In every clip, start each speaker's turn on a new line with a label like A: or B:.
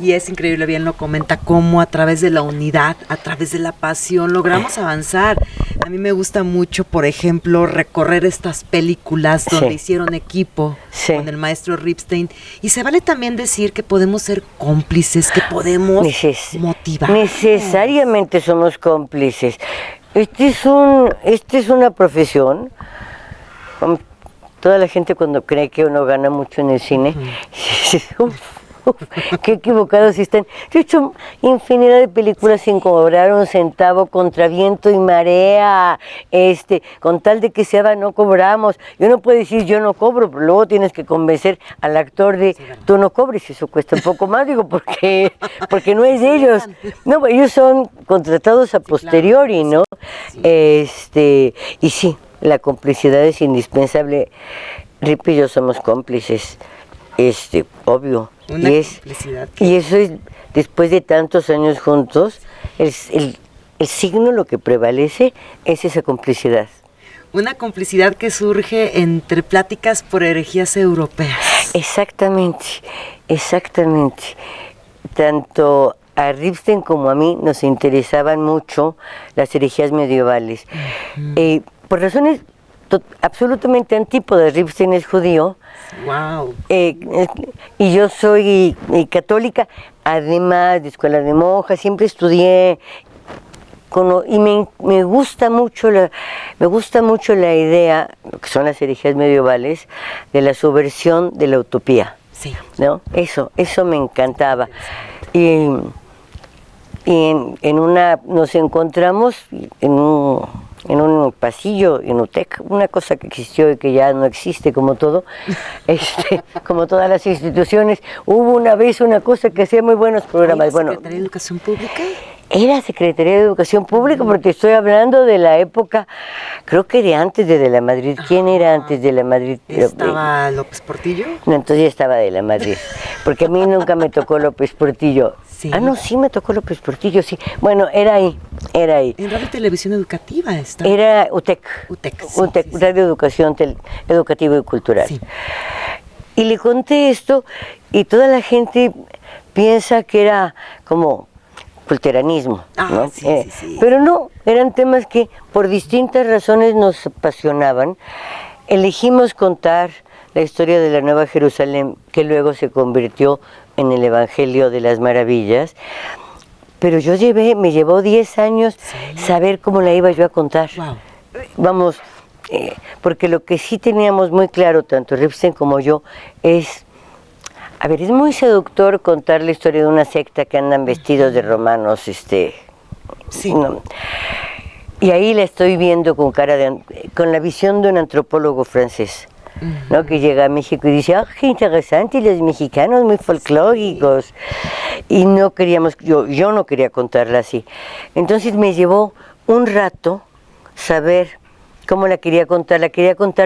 A: Y es increíble, bien lo comenta, cómo a través de la unidad, a través de la pasión, logramos avanzar. A mí me gusta mucho, por ejemplo, recorrer estas películas donde hicieron equipo con el maestro Ripstein. Y se vale también decir que podemos ser cómplices, que podemos motivar.
B: Necesariamente somos cómplices. Esta es una profesión. Toda la gente cuando cree que uno gana mucho en el cine, qué equivocados están. Yo he hecho infinidad de películas sin cobrar un centavo, contra viento y marea, con tal de que se haga no cobramos. Y uno puede decir yo no cobro, pero luego tienes que convencer al actor de tú no cobres, eso cuesta un poco más, digo, porque no es de ellos. No, ellos son contratados a posteriori, ¿no? Y sí, la complicidad es indispensable. Rip y yo somos cómplices, obvio. Y eso es, después de tantos años juntos, el signo, lo que prevalece es esa complicidad.
A: Una complicidad que surge entre pláticas por herejías europeas.
B: Exactamente. Tanto a Ripstein como a mí nos interesaban mucho las herejías medievales. Por razones absolutamente antípodas. Ripstein es judío.
A: Wow.
B: Y yo soy católica, además de escuela de monjas, siempre estudié y me gusta mucho la idea, que son las herejías medievales, de la subversión de la utopía.
A: Sí.
B: ¿No? Eso me encantaba. Y nos encontramos en un pasillo, en UTEC, una cosa que existió y que ya no existe, como todo, como todas las instituciones. Hubo una vez una cosa que hacía muy buenos programas.
A: ¿Secretaría de Educación Pública?
B: Era Secretaría de Educación Pública, porque estoy hablando de la época, creo que de antes de la Madrid. ¿Quién era antes de la Madrid?
A: ¿Estaba López Portillo?
B: No, entonces ya estaba de la Madrid, porque a mí nunca me tocó López Portillo.
A: Sí.
B: No, sí me tocó López Portillo, sí. Bueno, era ahí.
A: En Radio y Televisión Educativa está.
B: Era UTEC.
A: Sí.
B: Radio Educación Educativa y Cultural. Sí. Y le conté esto y toda la gente piensa que era como culteranismo, ¿no? Sí. Pero no, eran temas que por distintas razones nos apasionaban. Elegimos contar la historia de la Nueva Jerusalén, que luego se convirtió en el Evangelio de las Maravillas, pero me llevó 10 años saber cómo la iba yo a contar.
A: Wow.
B: Vamos, porque lo que sí teníamos muy claro, tanto Ripstein como yo, es muy seductor contar la historia de una secta que andan vestidos de romanos, ¿no? Y ahí la estoy viendo con la visión de un antropólogo francés, ¿no? Que llega a México y dice, qué interesante, los mexicanos muy folclóricos. Y no queríamos, yo no quería contarla así. Entonces me llevó un rato saber cómo la quería contar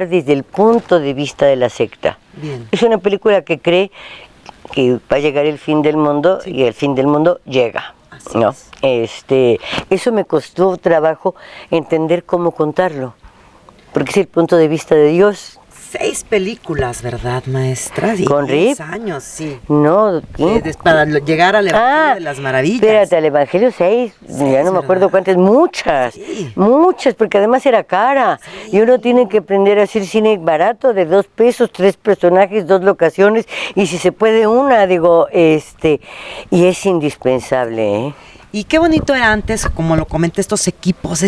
B: desde el punto de vista de la secta.
A: Bien.
B: Es una película que cree que va a llegar el fin del mundo y el fin del mundo llega.
A: Así
B: ¿no?
A: Es.
B: Eso me costó trabajo entender cómo contarlo, porque es el punto de vista de Dios.
A: 6 películas, ¿verdad, maestra?
B: ¿Con Rip?
A: 10 años, sí.
B: No,
A: para llegar al Evangelio de las Maravillas.
B: Espérate, al Evangelio 6, ya no me acuerdo cuántas, muchas, porque además era cara. Sí. Y uno tiene que aprender a hacer cine barato, de 2 pesos, 3 personajes, 2 locaciones, y si se puede una, y es indispensable, ¿eh?
A: Y qué bonito era antes, como lo comenté, estos equipos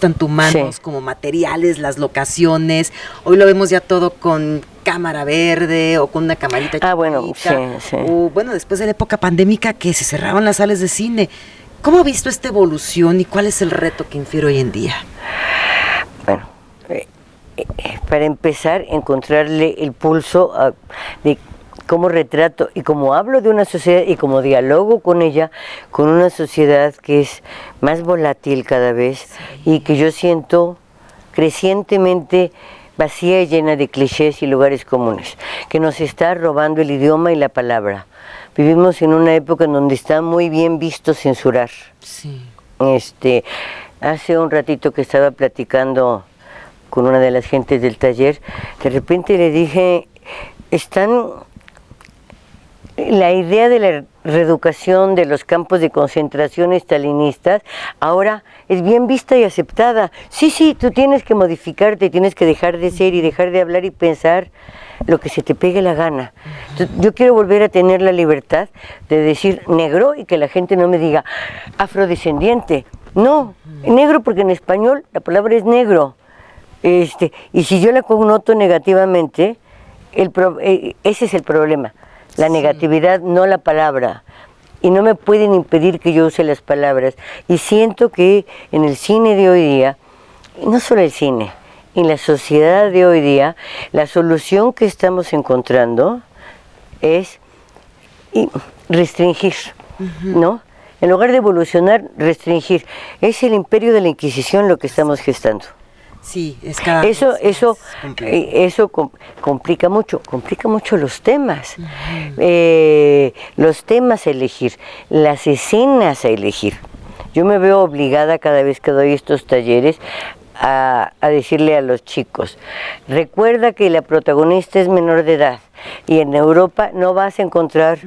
A: tanto humanos como materiales, las locaciones. Hoy lo vemos ya todo con cámara verde o con una camarita chiquita.
B: Bueno, sí.
A: O después de la época pandémica que se cerraron las salas de cine. ¿Cómo ha visto esta evolución y cuál es el reto que infiere hoy en día?
B: Bueno, para empezar, encontrarle el pulso de cómo retrato y cómo hablo de una sociedad y cómo dialogo con ella, con una sociedad que es más volátil cada vez y que yo siento crecientemente vacía y llena de clichés y lugares comunes, que nos está robando el idioma y la palabra. Vivimos en una época en donde está muy bien visto censurar.
A: Sí.
B: Hace un ratito que estaba platicando con una de las gentes del taller, de repente le dije, la idea de la reeducación de los campos de concentración estalinistas ahora es bien vista y aceptada. Sí, tú tienes que modificarte, tienes que dejar de ser y dejar de hablar y pensar lo que se te pegue la gana. Entonces, yo quiero volver a tener la libertad de decir negro y que la gente no me diga afrodescendiente. No, negro porque en español la palabra es negro. Y si yo la connoto negativamente, ese es el problema. La negatividad, no la palabra. Y no me pueden impedir que yo use las palabras. Y siento que en el cine de hoy día, no solo el cine, en la sociedad de hoy día, la solución que estamos encontrando es restringir, ¿no? En lugar de evolucionar, restringir. Es el imperio de la Inquisición lo que estamos gestando.
A: Sí, es cada
B: eso complica mucho los temas, los temas a elegir, las escenas a elegir. Yo me veo obligada cada vez que doy estos talleres a decirle a los chicos, recuerda que la protagonista es menor de edad y en Europa no vas a encontrar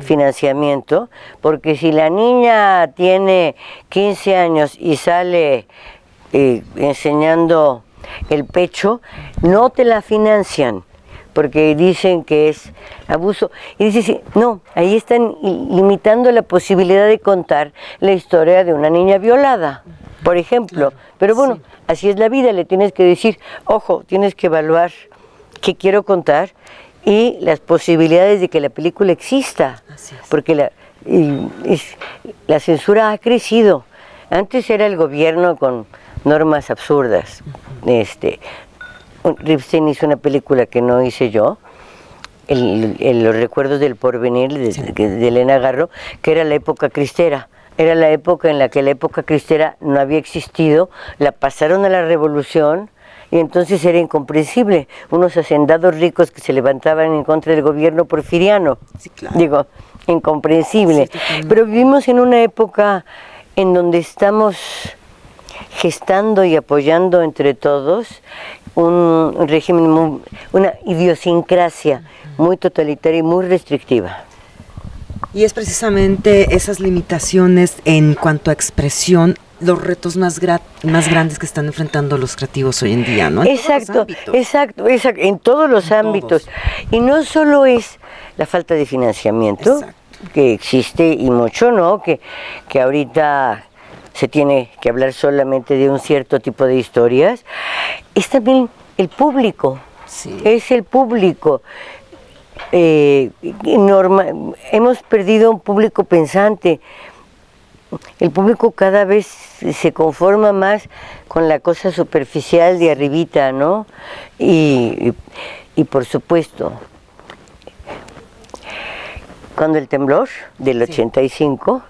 B: financiamiento, porque si la niña tiene 15 años y sale enseñando el pecho, no te la financian porque dicen que es abuso. Y dices, sí, no, ahí están limitando la posibilidad de contar la historia de una niña violada, por ejemplo. Pero bueno, sí, así es la vida, le tienes que decir, ojo, tienes que evaluar qué quiero contar y las posibilidades de que la película exista, porque la censura ha crecido. Antes era el gobierno con normas absurdas. Ripstein hizo una película que no hice yo, Los recuerdos del porvenir, de Elena Garro, que era la época cristera. Era la época en la que la época cristera no había existido, la pasaron a la revolución y entonces era incomprensible. Unos hacendados ricos que se levantaban en contra del gobierno porfiriano. Sí, claro. Digo, incomprensible. Sí, pero vivimos en una época en donde estamos gestando y apoyando entre todos un régimen, una idiosincrasia muy totalitaria y muy restrictiva.
A: Y es precisamente esas limitaciones en cuanto a expresión los retos más grandes que están enfrentando los creativos hoy en día, ¿no?
B: Exacto, en todos los ámbitos. Y no solo es la falta de financiamiento, que existe y mucho, ¿no? Que ahorita se tiene que hablar solamente de un cierto tipo de historias, es también el público, es el público. Hemos perdido un público pensante. El público cada vez se conforma más con la cosa superficial de arribita, ¿no? Y por supuesto, cuando el temblor del 85,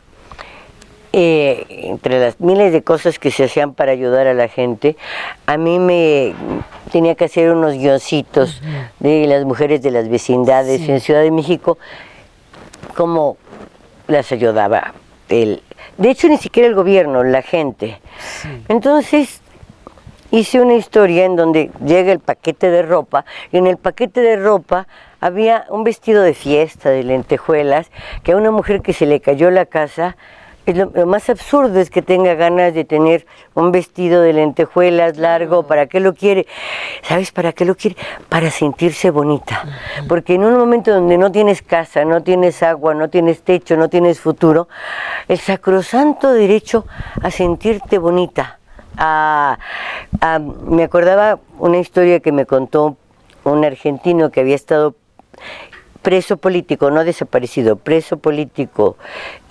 B: entre las miles de cosas que se hacían para ayudar a la gente, a mí me tenía que hacer unos guioncitos de las mujeres de las vecindades en Ciudad de México, cómo las ayudaba de hecho ni siquiera el gobierno, la gente. Entonces hice una historia en donde llega el paquete de ropa y en el paquete de ropa había un vestido de fiesta de lentejuelas que a una mujer que se le cayó la casa, lo más absurdo es que tenga ganas de tener un vestido de lentejuelas largo. ¿Para qué lo quiere? ¿Sabes para qué lo quiere? Para sentirse bonita. Porque en un momento donde no tienes casa, no tienes agua, no tienes techo, no tienes futuro, el sacrosanto derecho a sentirte bonita. Me acordaba una historia que me contó un argentino que había estado preso político, no desaparecido, preso político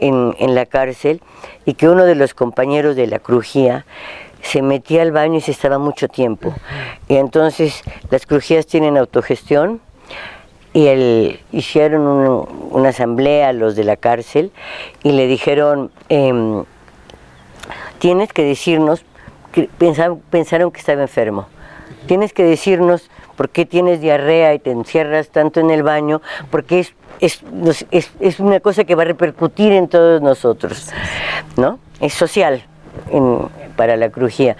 B: en la cárcel, y que uno de los compañeros de la crujía se metía al baño y se estaba mucho tiempo. Y entonces las crujías tienen autogestión y hicieron una asamblea a los de la cárcel y le dijeron, tienes que decirnos, pensaron que estaba enfermo, tienes que decirnos por qué tienes diarrea y te encierras tanto en el baño, porque es una cosa que va a repercutir en todos nosotros, ¿no? Es social para la crujía.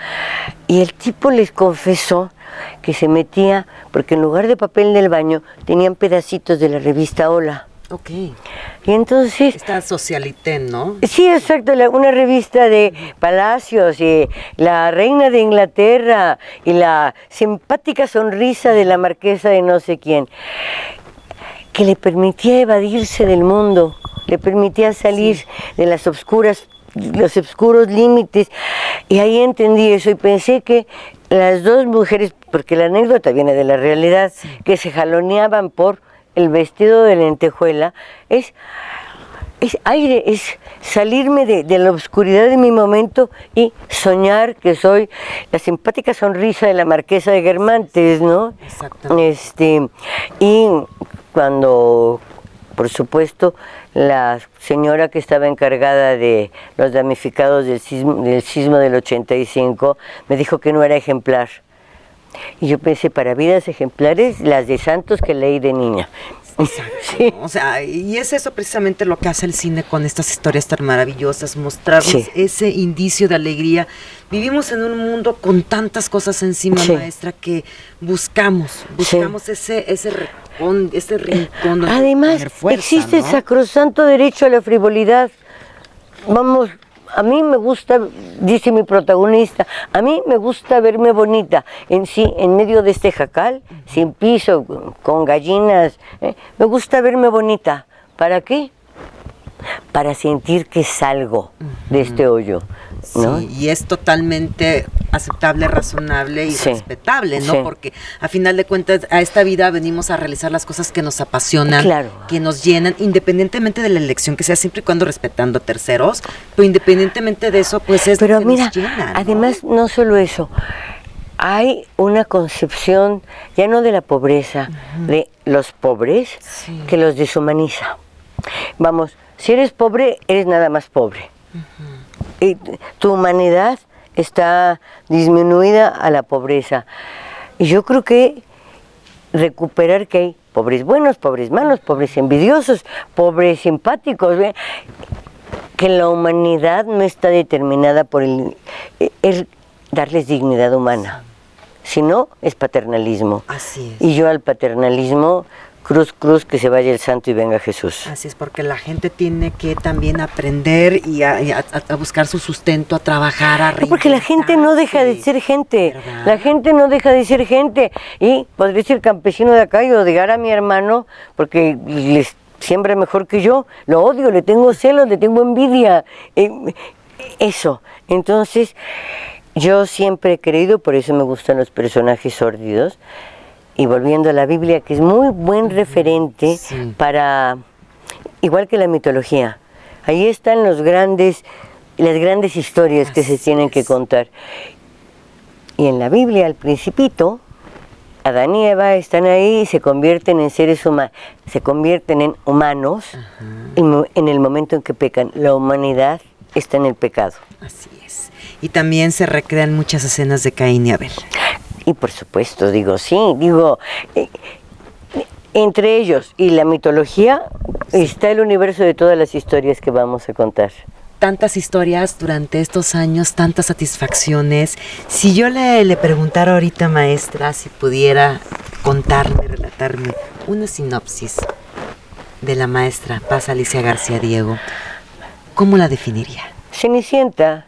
B: Y el tipo les confesó que se metía, porque en lugar de papel del baño tenían pedacitos de la revista Hola.
A: Ok.
B: Y entonces...
A: Esta Socialité, ¿no?
B: Sí, exacto, una revista de palacios y la reina de Inglaterra y la simpática sonrisa de la marquesa de no sé quién, que le permitía evadirse del mundo, le permitía salir de los oscuros límites. Y ahí entendí eso y pensé que las dos mujeres, porque la anécdota viene de la realidad, que se jaloneaban por el vestido de lentejuela, es aire, es salirme de la oscuridad de mi momento y soñar que soy la simpática sonrisa de la marquesa de Guermantes, ¿no?
A: Exactamente.
B: Y cuando, por supuesto, la señora que estaba encargada de los damnificados del sismo del 85 me dijo que no era ejemplar. Y yo pensé, para vidas ejemplares, las de santos que leí de niña.
A: Exacto. Sí. O sea, y es eso precisamente lo que hace el cine con estas historias tan maravillosas, mostrarnos ese indicio de alegría. Vivimos en un mundo con tantas cosas encima, maestra, que buscamos ese rincón donde
B: además,
A: tener fuerza,
B: existe el
A: ¿no?
B: sacrosanto derecho a la frivolidad. Vamos, a mí me gusta, dice mi protagonista, a mí me gusta verme bonita en medio de este jacal, sin piso, con gallinas. Me gusta verme bonita. ¿Para qué? Para sentir que salgo de este hoyo, ¿no?
A: Sí, y es totalmente aceptable, razonable y respetable, ¿no? Porque a final de cuentas a esta vida venimos a realizar las cosas que nos apasionan, que nos llenan, independientemente de la elección que sea, siempre y cuando respetando a terceros, pero independientemente de eso, pues es
B: pero
A: lo que
B: mira,
A: nos llena, ¿no?
B: Además, no solo eso, hay una concepción ya no de la pobreza, de los pobres, que los deshumaniza. Vamos, si eres pobre, eres nada más pobre. Y tu humanidad está disminuida a la pobreza. Y yo creo que recuperar que hay pobres buenos, pobres malos, pobres envidiosos, pobres simpáticos, que la humanidad no está determinada por el darles dignidad humana, sino es paternalismo.
A: Así es.
B: Y yo al paternalismo, cruz, que se vaya el santo y venga Jesús.
A: Así es, porque la gente tiene que también aprender y a buscar su sustento, a trabajar, a
B: porque la gente no deja de ser gente,
A: ¿verdad?
B: La gente no deja de ser gente. Y podría ser campesino de acá y odiar a mi hermano porque les siembra mejor que yo. Lo odio, le tengo celos, le tengo envidia. Eso. Entonces, yo siempre he creído, por eso me gustan los personajes sórdidos. Y volviendo a la Biblia, que es muy buen referente para, igual que la mitología, ahí están las grandes historias que se tienen que contar. Y en la Biblia, al principito, Adán y Eva están ahí y se convierten en seres humanos, se convierten en humanos en el momento en que pecan. La humanidad está en el pecado.
A: Así es. Y también se recrean muchas escenas de Caín y Abel.
B: Y por supuesto, entre ellos y la mitología está el universo de todas las historias que vamos a contar.
A: Tantas historias durante estos años, tantas satisfacciones. Si yo le preguntara ahorita, maestra, si pudiera contarme, relatarme una sinopsis de la maestra Paz Alicia García Diego, ¿cómo la definiría?
B: Cenicienta.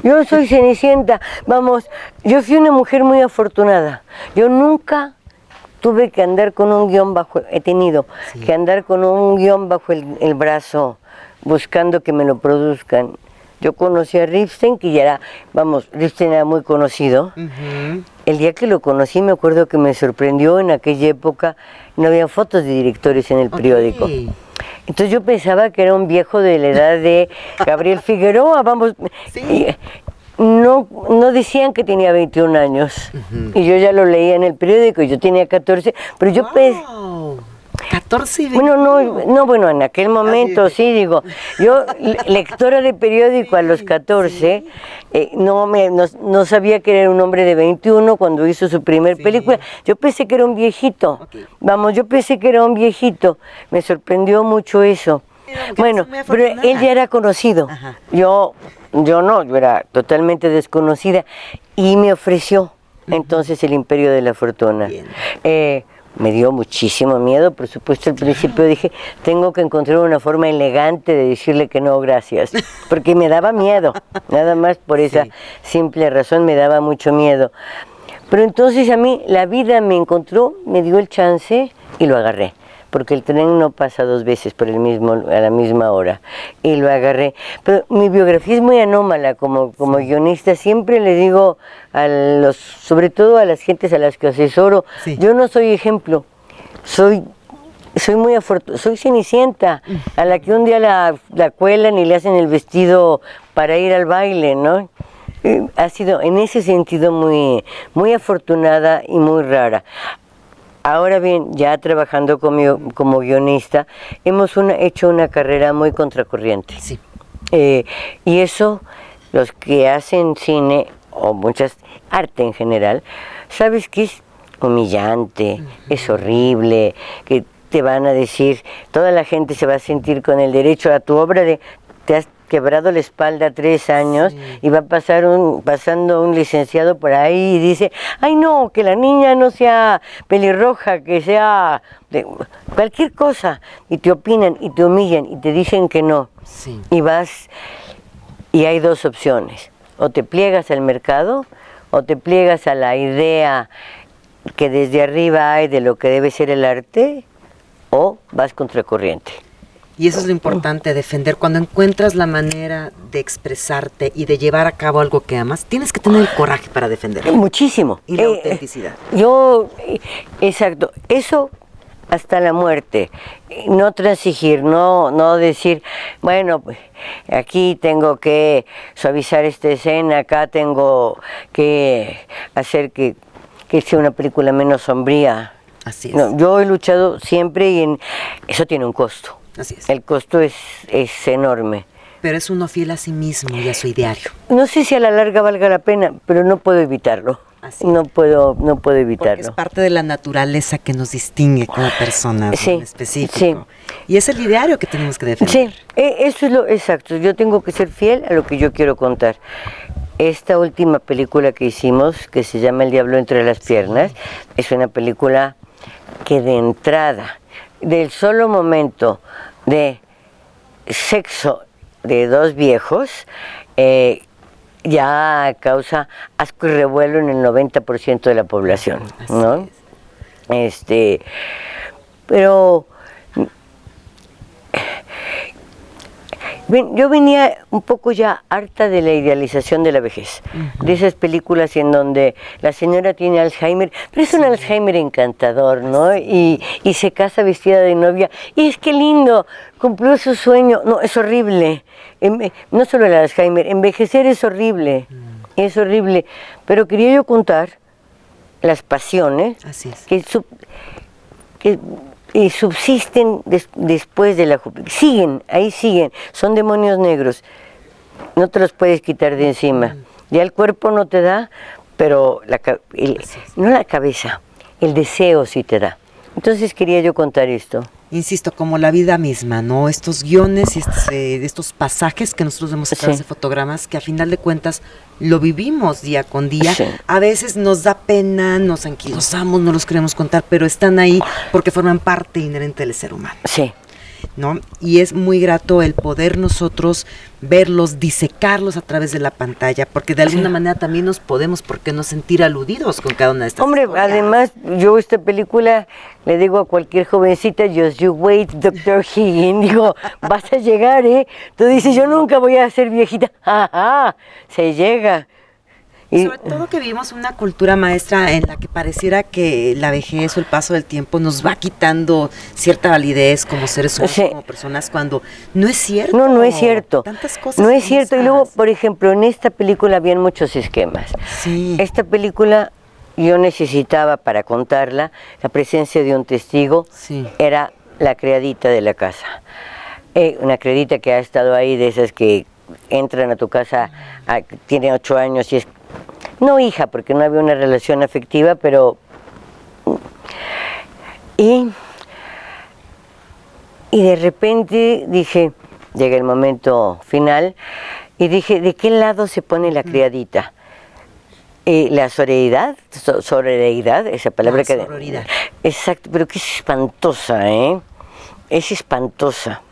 B: Yo soy Cenicienta. Vamos, yo fui una mujer muy afortunada. Yo nunca tuve que andar con un guión que andar con un guión bajo el brazo buscando que me lo produzcan. Yo conocí a Ripstein, que ya era, Ripstein era muy conocido. El día que lo conocí me acuerdo que me sorprendió, en aquella época no había fotos de directores en el periódico. Entonces yo pensaba que era un viejo de la edad de Gabriel Figueroa, No decían que tenía 21 años. Y yo ya lo leía en el periódico, y yo tenía 14, pero yo pensé...
A: 14 y 21.
B: Bueno, en aquel momento yo lectora de periódico a los 14, no sabía que era un hombre de 21 cuando hizo su primer película. Yo pensé que era un viejito. Yo pensé que era un viejito. Me sorprendió mucho eso. Bueno, pero él ya era conocido. Yo no, yo era totalmente desconocida y me ofreció entonces El Imperio de la Fortuna. Me dio muchísimo miedo, por supuesto. Al principio dije, tengo que encontrar una forma elegante de decirle que no, gracias, porque me daba miedo, nada más por esa simple razón me daba mucho miedo. Pero entonces a mí la vida me encontró, me dio el chance y lo agarré, porque el tren no pasa 2 veces por el mismo, a la misma hora, y lo agarré. Pero mi biografía es muy anómala como guionista. Siempre le digo sobre todo a las gentes a las que asesoro, yo no soy ejemplo, soy muy afortunada, soy Cenicienta, a la que un día la cuelan y le hacen el vestido para ir al baile, ¿no? Ha sido en ese sentido muy, muy afortunada y muy rara. Ahora bien, ya trabajando como guionista, hemos hecho una carrera muy contracorriente.
A: Sí.
B: Y eso, los que hacen cine, o muchas arte en general, sabes que es humillante, es horrible, que te van a decir, toda la gente se va a sentir con el derecho a tu obra de, te has quebrado la espalda 3 años y va pasando un licenciado por ahí y dice, ay no, que la niña no sea pelirroja, que sea de cualquier cosa, y te opinan y te humillan y te dicen que no. Y vas, y hay 2 opciones, o te pliegas al mercado o te pliegas a la idea que desde arriba hay de lo que debe ser el arte, o vas contracorriente.
A: Y eso es lo importante, defender. Cuando encuentras la manera de expresarte y de llevar a cabo algo que amas, tienes que tener el coraje para defenderlo.
B: Muchísimo.
A: Y la autenticidad.
B: Exacto. Eso hasta la muerte. No transigir, no decir, bueno, aquí tengo que suavizar esta escena, acá tengo que hacer que sea una película menos sombría.
A: Así es.
B: No, yo he luchado siempre y eso tiene un costo.
A: Así es.
B: El costo es enorme.
A: Pero es uno fiel a sí mismo y a su ideario.
B: No sé si a la larga valga la pena, pero no puedo evitarlo. No puedo evitarlo.
A: Porque es parte de la naturaleza que nos distingue como personas en específico.
B: Sí.
A: Y es el ideario que tenemos que defender.
B: Sí, eso es lo exacto. Yo tengo que ser fiel a lo que yo quiero contar. Esta última película que hicimos, que se llama El diablo entre las piernas, es una película que de entrada, del solo momento de sexo de 2 viejos, ya causa asco y revuelo en el 90% de la población, ¿no? Pero yo venía un poco ya harta de la idealización de la vejez, de esas películas en donde la señora tiene Alzheimer, pero es un Alzheimer encantador, ¿no? Y se casa vestida de novia, y es que lindo, cumplió su sueño. No, es horrible. No solo el Alzheimer, envejecer es horrible, pero quería yo contar las pasiones que subsisten después de la juventud. Siguen, son demonios negros, no te los puedes quitar de encima. Ya el cuerpo no te da, pero no la cabeza, el deseo sí te da. Entonces quería yo contar esto.
A: Insisto, como la vida misma, ¿no? Estos guiones y estos pasajes que nosotros vemos a través de fotogramas, que a final de cuentas lo vivimos día con día. A veces nos da pena, nos anquilosamos, no los queremos contar, pero están ahí porque forman parte inherente del ser humano.
B: Sí.
A: ¿No? Y es muy grato el poder nosotros verlos, disecarlos a través de la pantalla, porque de alguna manera también nos podemos, ¿por qué no sentir aludidos con cada una de estas historias?
B: Además, yo esta película le digo a cualquier jovencita, just you wait, Dr. Higgins, digo, vas a llegar, ¿eh? Tú dices, yo nunca voy a ser viejita, se llega.
A: Sobre todo que vivimos una cultura maestra en la que pareciera que la vejez o el paso del tiempo nos va quitando cierta validez como seres humanos, como personas, cuando no es cierto.
B: No es cierto.
A: Tantas cosas.
B: No es cierto. Y luego, por ejemplo, en esta película habían muchos esquemas.
A: Sí.
B: Esta película yo necesitaba para contarla la presencia de un testigo.
A: Sí.
B: Era la criadita de la casa. Una criadita que ha estado ahí, de esas que entran a tu casa, tiene 8 años y es... No hija, porque no había una relación afectiva, pero... Y de repente dije, llega el momento final, y dije, ¿de qué lado se pone la criadita? La sororidad, sororidad, esa palabra que...
A: Sororidad.
B: Exacto, pero que es espantosa, ¿eh? Es espantosa,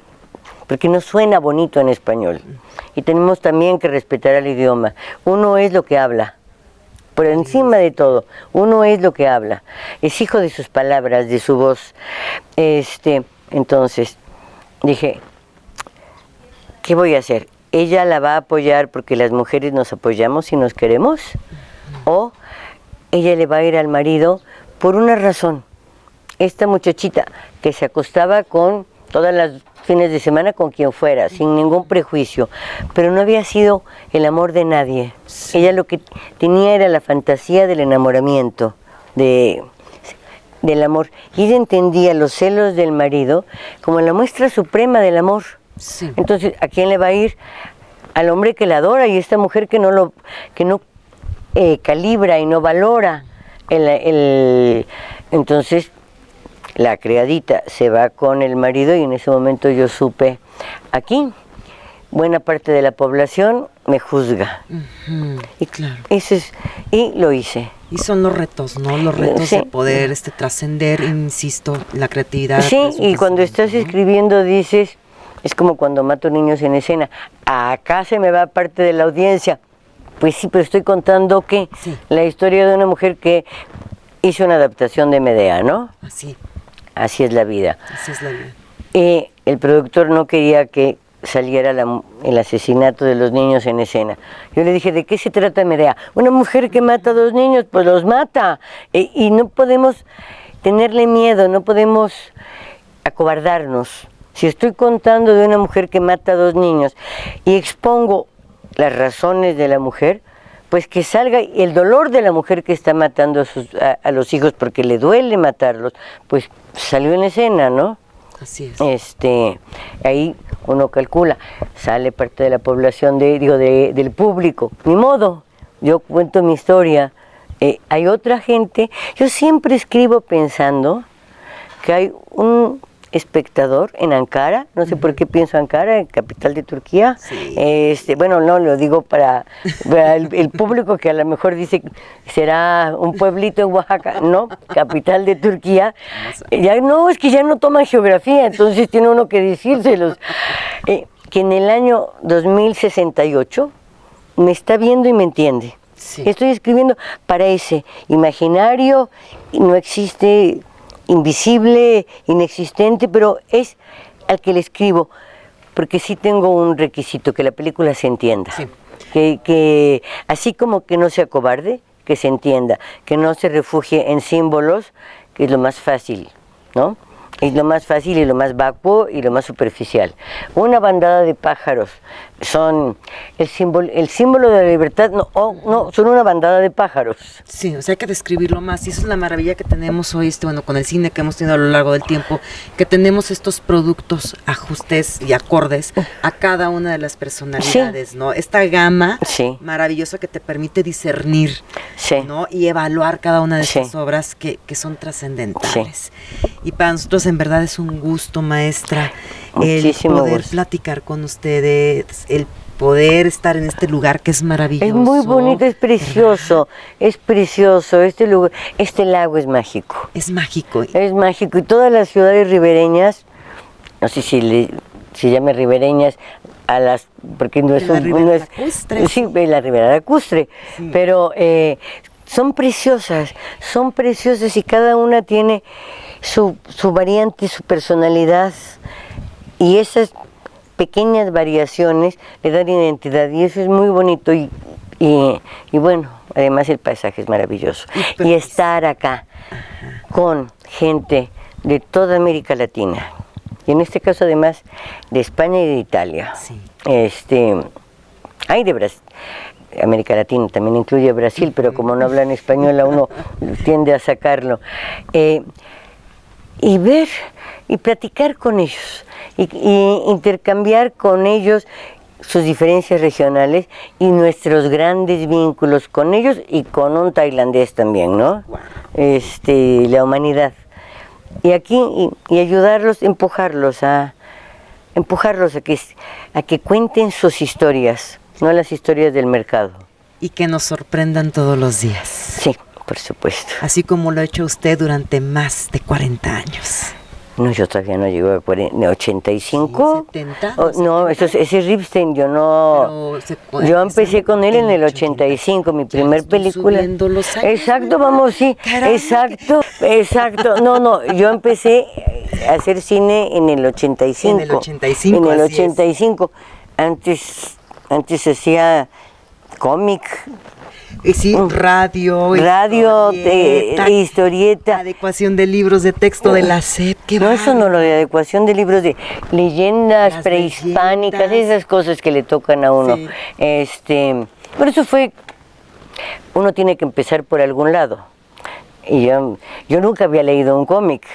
B: porque no suena bonito en español. Y tenemos también que respetar al idioma. Uno es lo que habla, por encima de todo, uno es lo que habla. Es hijo de sus palabras, de su voz. Entonces, dije, ¿qué voy a hacer? ¿Ella la va a apoyar porque las mujeres nos apoyamos y nos queremos? ¿O ella le va a ir al marido por una razón? Esta muchachita que se acostaba con todas las fines de semana con quien fuera, sin ningún prejuicio, pero no había sido el amor de nadie. Sí. Ella lo que tenía era la fantasía del enamoramiento, del amor. Y ella entendía los celos del marido como la muestra suprema del amor. Sí. Entonces, ¿a quién le va a ir? Al hombre que la adora, y esta mujer que no calibra y no valora. Entonces, la criadita se va con el marido, y en ese momento yo supe, aquí buena parte de la población me juzga.
A: Y claro.
B: Y lo hice.
A: Y son los retos, ¿no? Los retos de poder trascender, insisto, la creatividad.
B: Sí, y cuando estás escribiendo dices, es como cuando mato niños en escena, acá se me va parte de la audiencia. Pues sí, pero estoy contando que la historia de una mujer que hizo una adaptación de Medea, ¿no? Así es la vida.
A: Así es la vida.
B: Y el productor no quería que saliera el asesinato de los niños en escena. Yo le dije, ¿de qué se trata Medea? Una mujer que mata a 2 niños, pues los mata. Y no podemos tenerle miedo, no podemos acobardarnos. Si estoy contando de una mujer que mata a 2 niños y expongo las razones de la mujer, pues que salga el dolor de la mujer que está matando a los hijos porque le duele matarlos, pues salió en escena, ¿no?
A: Así es.
B: Ahí uno calcula, sale parte de la población del público, ni modo, yo cuento mi historia. Hay otra gente, yo siempre escribo pensando que hay un espectador en Ankara, no sé por qué pienso Ankara, capital de Turquía. Sí. Bueno, no lo digo para el público que a lo mejor dice que será un pueblito en Oaxaca, no, capital de Turquía. Ya no, es que ya no toman geografía, entonces tiene uno que decírselos. Que en el año 2068 me está viendo y me entiende. Sí. Estoy escribiendo para ese imaginario, no existe, invisible, inexistente, pero es al que le escribo, porque sí tengo un requisito, que la película se entienda. Sí. Que así como que no sea cobarde, que se entienda, que no se refugie en símbolos, que es lo más fácil, ¿no? Es lo más fácil y lo más vacuo y lo más superficial. Una bandada de pájaros son el símbolo de la libertad, no, son una bandada de pájaros.
A: Sí, o sea, hay que describirlo más, y eso es la maravilla que tenemos hoy, con el cine que hemos tenido a lo largo del tiempo, que tenemos estos productos, ajustes y acordes a cada una de las personalidades, sí, ¿no? Esta gama maravillosa que te permite discernir, ¿no? Y evaluar cada una de estas obras que son trascendentales. Y para nosotros en verdad es un gusto, maestra,
B: muchísimo
A: el poder
B: gusto.
A: Platicar con ustedes, el poder estar en este lugar que es maravilloso.
B: Es muy bonito, es precioso, es precioso. Este lugar, este lago es mágico.
A: Es mágico.
B: Es mágico, y todas las ciudades ribereñas, no sé si se llame ribereñas a las, porque no es
A: lacustre.
B: Sí, la Ribera Lacustre, sí. Pero son preciosas y cada una tiene su variante, su personalidad, y esas pequeñas variaciones le dan identidad, y eso es muy bonito, y bueno, además el paisaje es maravilloso. Y estar acá con gente de toda América Latina, y en este caso además de España y de Italia.
A: Sí.
B: Hay de Brasil. América Latina también incluye Brasil, pero como no hablan español a uno tiende a sacarlo. Y ver y platicar con ellos, y intercambiar con ellos sus diferencias regionales y nuestros grandes vínculos con ellos, y con un tailandés también, ¿no? La humanidad. Y aquí, y ayudarlos, empujarlos a que cuenten sus historias, no las historias del mercado.
A: y que nos sorprendan todos los días.
B: Sí, por supuesto.
A: Así como lo ha hecho usted durante más de 40 años.
B: No, yo todavía no llego a 85.
A: Sí, 70.
B: No, ese Ripstein, yo no. Yo empecé con él en el 85, mi primer película.
A: Los años,
B: exacto, vamos, sí.
A: Caramba.
B: Exacto. No, yo empecé a hacer cine en el 85.
A: En el 85.
B: En el 85. Antes hacía cómic.
A: Sí, radio,
B: historieta.
A: Adecuación de libros de texto de la SEP.
B: No, eso no, lo de adecuación de libros de leyendas
A: Las
B: prehispánicas,
A: leyendas.
B: esas cosas que le tocan a uno.
A: Sí.
B: Por eso uno tiene que empezar por algún lado. Y yo nunca había leído un cómic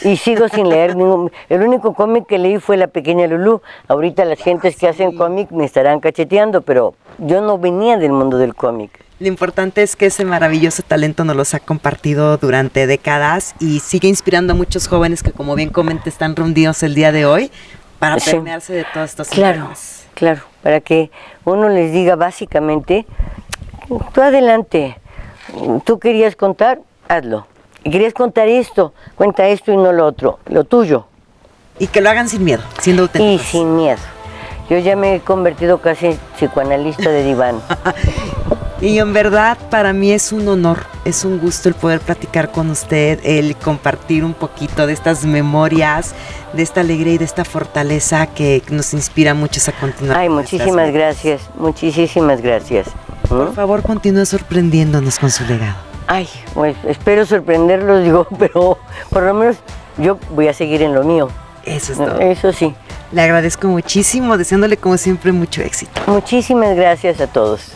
B: y sigo sin leer ningún. El único cómic que leí fue La Pequeña Lulú. Ahorita las gentes que hacen cómic me estarán cacheteando, pero yo no venía del mundo del cómic.
A: Lo importante es que ese maravilloso talento nos los ha compartido durante décadas y sigue inspirando a muchos jóvenes que, como bien comenta, están rendidos el día de hoy para permearse de todas estas ideas.
B: Claro, para que uno les diga básicamente, tú adelante, tú querías contar, hazlo. Y querías contar esto, cuenta esto y no lo otro, lo tuyo.
A: Y que lo hagan sin miedo, siendo
B: Y
A: auténticos.
B: sin miedo. Yo ya me he convertido casi en psicoanalista de diván.
A: Y en verdad para mí es un honor, es un gusto el poder platicar con usted, el compartir un poquito de estas memorias, de esta alegría y de esta fortaleza que nos inspira a muchos a continuar.
B: Ay,
A: con
B: muchísimas gracias, muchísimas gracias.
A: Por favor, continúe sorprendiéndonos con su legado.
B: Ay, pues espero sorprenderlos, digo, pero por lo menos yo voy a seguir en lo mío.
A: Eso es todo.
B: Eso sí.
A: Le agradezco muchísimo, deseándole como siempre mucho éxito.
B: Muchísimas gracias a todos.